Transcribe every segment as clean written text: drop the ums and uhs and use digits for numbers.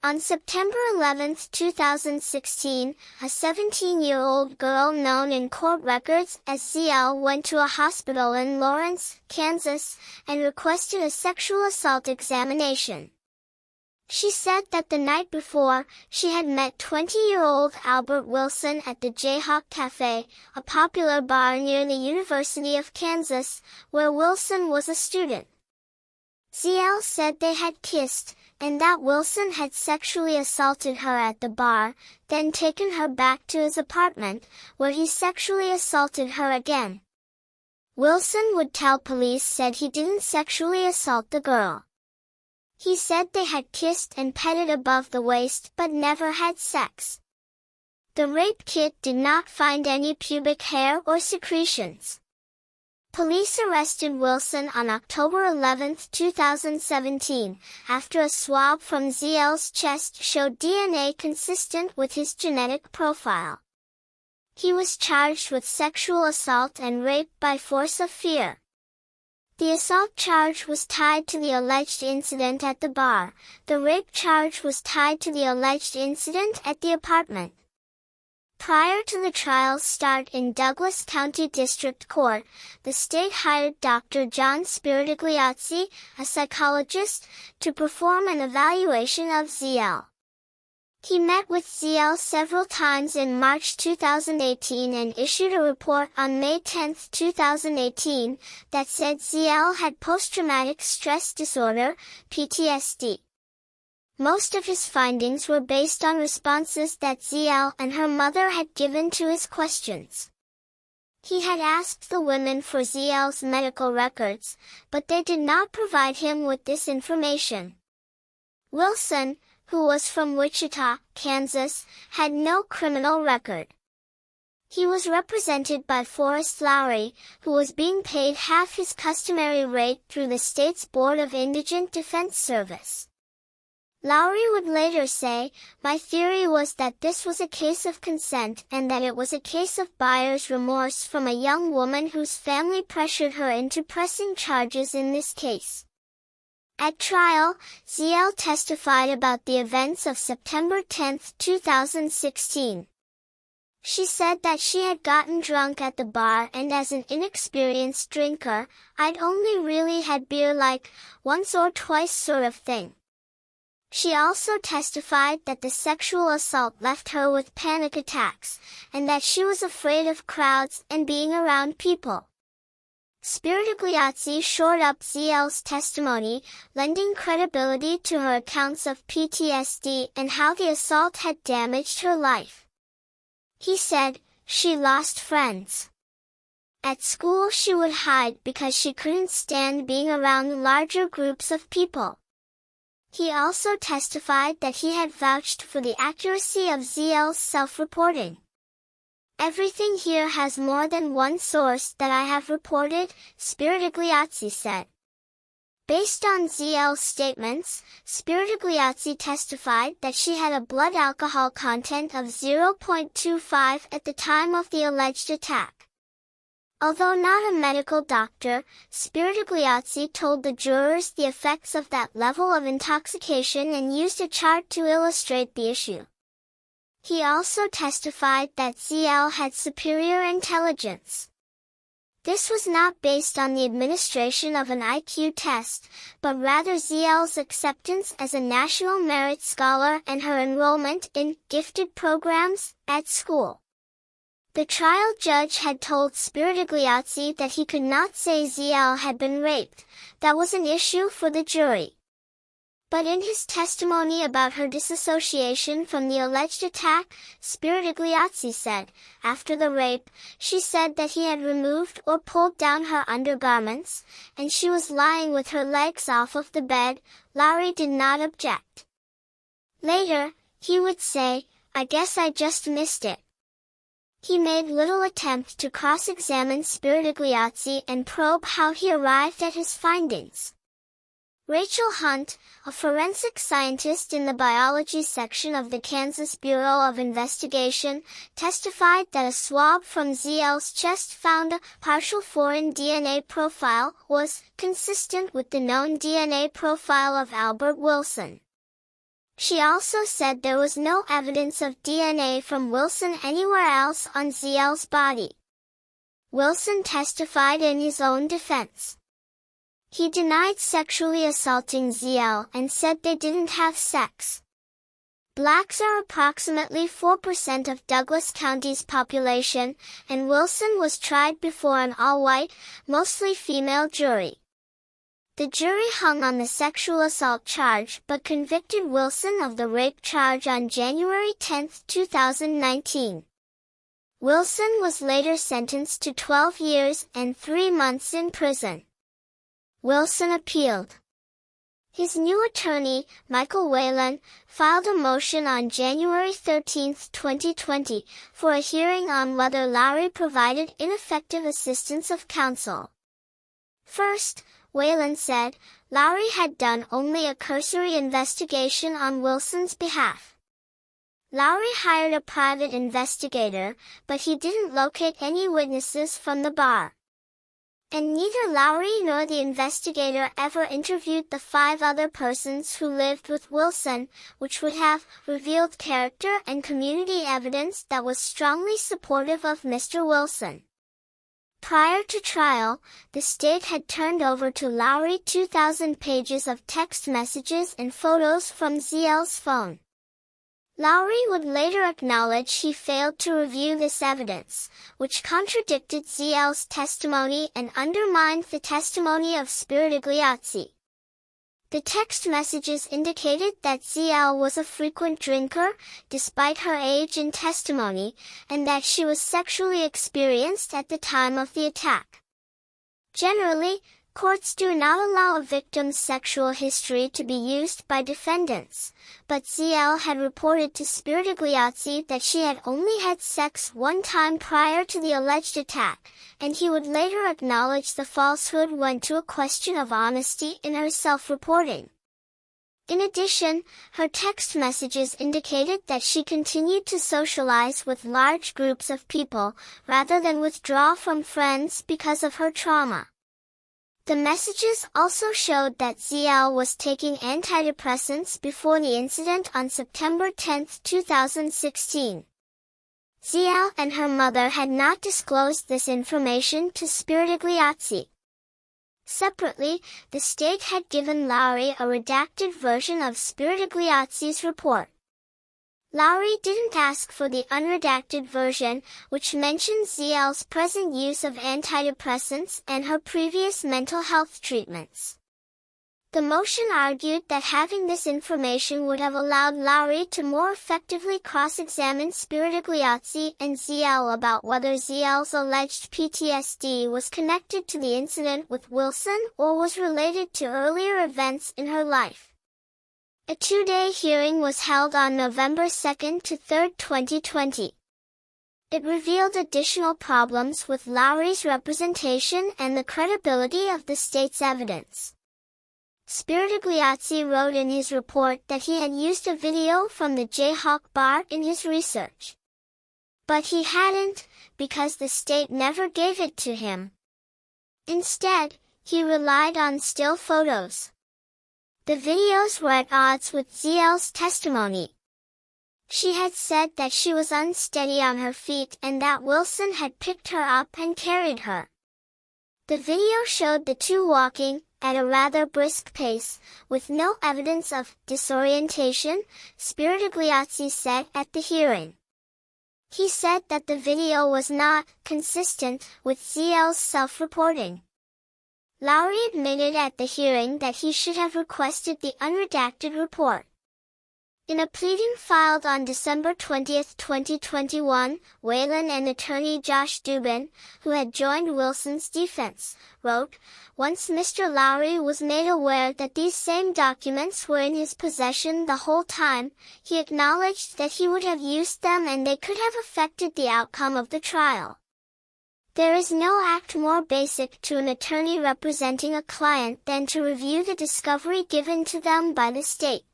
On September 11, 2016, a 17-year-old girl known in court records as ZL went to a hospital in Lawrence, Kansas, and requested a sexual assault examination. She said that the night before, she had met 20-year-old Albert Wilson at the Jayhawk Cafe, a popular bar near the University of Kansas, where Wilson was a student. ZL said they had kissed, and that Wilson had sexually assaulted her at the bar, then taken her back to his apartment, where he sexually assaulted her again. Wilson would tell police said he didn't sexually assault the girl. He said they had kissed and petted above the waist but never had sex. The rape kit did not find any pubic hair or secretions. Police arrested Wilson on October 11, 2017, after a swab from ZL's chest showed DNA consistent with his genetic profile. He was charged with sexual assault and rape by force of fear. The assault charge was tied to the alleged incident at the bar. The rape charge was tied to the alleged incident at the apartment. Prior to the trial's start in Douglas County District Court, the state hired Dr. John Spiritigliazzi, a psychologist, to perform an evaluation of ZL. He met with ZL several times in March 2018 and issued a report on May 10, 2018, that said ZL had post-traumatic stress disorder, PTSD. Most of his findings were based on responses that ZL and her mother had given to his questions. He had asked the women for ZL's medical records, but they did not provide him with this information. Wilson, who was from Wichita, Kansas, had no criminal record. He was represented by Forrest Lowry, who was being paid half his customary rate through the state's Board of Indigent Defense Service. Lowry would later say, "My theory was that this was a case of consent and that it was a case of buyer's remorse from a young woman whose family pressured her into pressing charges in this case." At trial, ZL testified about the events of September 10, 2016. She said that she had gotten drunk at the bar and as an inexperienced drinker, "I'd only really had beer like once or twice sort of thing." She also testified that the sexual assault left her with panic attacks, and that she was afraid of crowds and being around people. Spiritigliazzi shored up ZL's testimony, lending credibility to her accounts of PTSD and how the assault had damaged her life. He said, "She lost friends. At school she would hide because she couldn't stand being around larger groups of people." He also testified that he had vouched for the accuracy of ZL's self-reporting. "Everything here has more than one source that I have reported," Spiritigliazzi said. Based on ZL's statements, Spiritigliazzi testified that she had a blood alcohol content of 0.25 at the time of the alleged attack. Although not a medical doctor, Spiritigliazzi told the jurors the effects of that level of intoxication and used a chart to illustrate the issue. He also testified that ZL had superior intelligence. This was not based on the administration of an IQ test, but rather ZL's acceptance as a National Merit Scholar and her enrollment in gifted programs at school. The trial judge had told Spiritigliazzi that he could not say ZL had been raped. That was an issue for the jury. But in his testimony about her disassociation from the alleged attack, Spiritigliazzi said, after the rape, she said that he had removed or pulled down her undergarments, and she was lying with her legs off of the bed. Lowry did not object. Later, he would say, "I guess I just missed it." He made little attempt to cross-examine Spiritigliazzi and probe how he arrived at his findings. Rachel Hunt, a forensic scientist in the biology section of the Kansas Bureau of Investigation, testified that a swab from ZL's chest found a partial foreign DNA profile was consistent with the known DNA profile of Albert Wilson. She also said there was no evidence of DNA from Wilson anywhere else on ZL's body. Wilson testified in his own defense. He denied sexually assaulting ZL and said they didn't have sex. Blacks are approximately 4% of Douglas County's population, and Wilson was tried before an all-white, mostly female jury. The jury hung on the sexual assault charge but convicted Wilson of the rape charge on January 10, 2019. Wilson was later sentenced to 12 years and 3 months in prison. Wilson appealed. His new attorney, Michael Whalen, filed a motion on January 13, 2020, for a hearing on whether Lowry provided ineffective assistance of counsel. First, Whalen said, Lowry had done only a cursory investigation on Wilson's behalf. Lowry hired a private investigator, but he didn't locate any witnesses from the bar. And neither Lowry nor the investigator ever interviewed the 5 other persons who lived with Wilson, which would have revealed character and community evidence that was strongly supportive of Mr. Wilson. Prior to trial, the state had turned over to Lowry 2,000 pages of text messages and photos from ZL's phone. Lowry would later acknowledge he failed to review this evidence, which contradicted ZL's testimony and undermined the testimony of Spiritigliazzi. The text messages indicated that ZL was a frequent drinker, despite her age and testimony, and that she was sexually experienced at the time of the attack. Generally, courts do not allow a victim's sexual history to be used by defendants, but ZL had reported to Spiritigliazzi that she had only had sex one time prior to the alleged attack, and he would later acknowledge the falsehood went to a question of honesty in her self-reporting. In addition, her text messages indicated that she continued to socialize with large groups of people, rather than withdraw from friends because of her trauma. The messages also showed that ZL was taking antidepressants before the incident on September 10, 2016. ZL and her mother had not disclosed this information to Spiritigliazzi. Separately, the state had given Lowry a redacted version of Spiritigliazzi's report. Lowry didn't ask for the unredacted version, which mentions ZL's present use of antidepressants and her previous mental health treatments. The motion argued that having this information would have allowed Lowry to more effectively cross-examine Spiritigliazzi and ZL about whether ZL's alleged PTSD was connected to the incident with Wilson or was related to earlier events in her life. A 2-day hearing was held on November 2 to 3, 2020. It revealed additional problems with Lowry's representation and the credibility of the state's evidence. Spiritigliazzi wrote in his report that he had used a video from the Jayhawk bar in his research. But he hadn't, because the state never gave it to him. Instead, he relied on still photos. The videos were at odds with ZL's testimony. She had said that she was unsteady on her feet and that Wilson had picked her up and carried her. The video showed the two walking, at a rather brisk pace, with no evidence of disorientation, Spiritigliazzi said at the hearing. He said that the video was not consistent with ZL's self-reporting. Lowry admitted at the hearing that he should have requested the unredacted report. In a pleading filed on December 20, 2021, Whalen and attorney Josh Dubin, who had joined Wilson's defense, wrote, "Once Mr. Lowry was made aware that these same documents were in his possession the whole time, he acknowledged that he would have used them and they could have affected the outcome of the trial. There is no act more basic to an attorney representing a client than to review the discovery given to them by the state.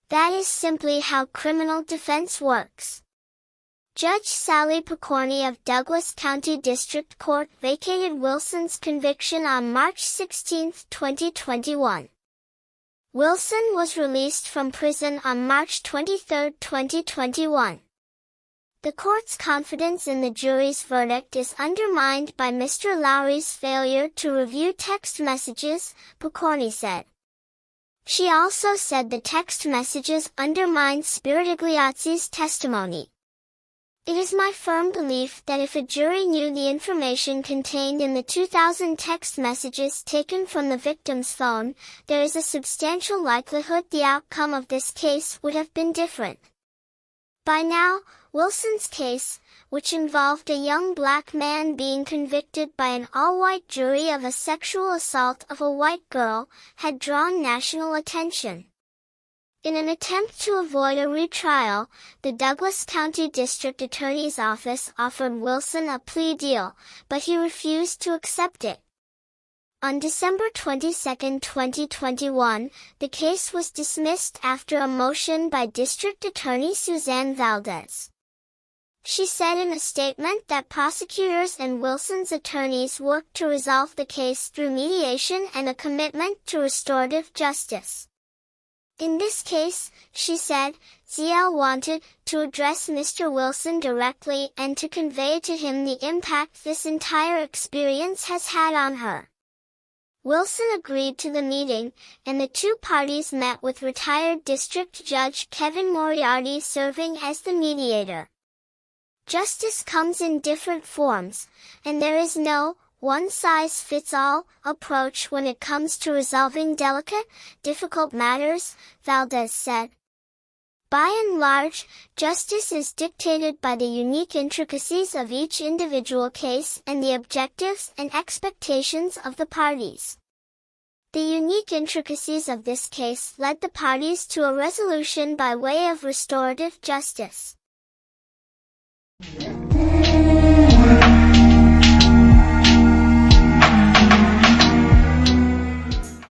That is simply how criminal defense works." Judge Sally Picorni of Douglas County District Court vacated Wilson's conviction on March 16, 2021. Wilson was released from prison on March 23, 2021. The court's confidence in the jury's verdict is undermined by Mr. Lowry's failure to review text messages, Pokorny said. She also said the text messages undermined Spirigliazzi's testimony. It is my firm belief that if a jury knew the information contained in the 2000 text messages taken from the victim's phone, there is a substantial likelihood the outcome of this case would have been different. By now, Wilson's case, which involved a young black man being convicted by an all-white jury of a sexual assault of a white girl, had drawn national attention. In an attempt to avoid a retrial, the Douglas County District Attorney's Office offered Wilson a plea deal, but he refused to accept it. On December 22, 2021, the case was dismissed after a motion by District Attorney Suzanne Valdez. She said in a statement that prosecutors and Wilson's attorneys worked to resolve the case through mediation and a commitment to restorative justice. In this case, she said, ZL wanted to address Mr. Wilson directly and to convey to him the impact this entire experience has had on her. Wilson agreed to the meeting, and the two parties met with retired District Judge Kevin Moriarty serving as the mediator. Justice comes in different forms, and there is no one-size-fits-all approach when it comes to resolving delicate, difficult matters, Valdez said. By and large, justice is dictated by the unique intricacies of each individual case and the objectives and expectations of the parties. The unique intricacies of this case led the parties to a resolution by way of restorative justice.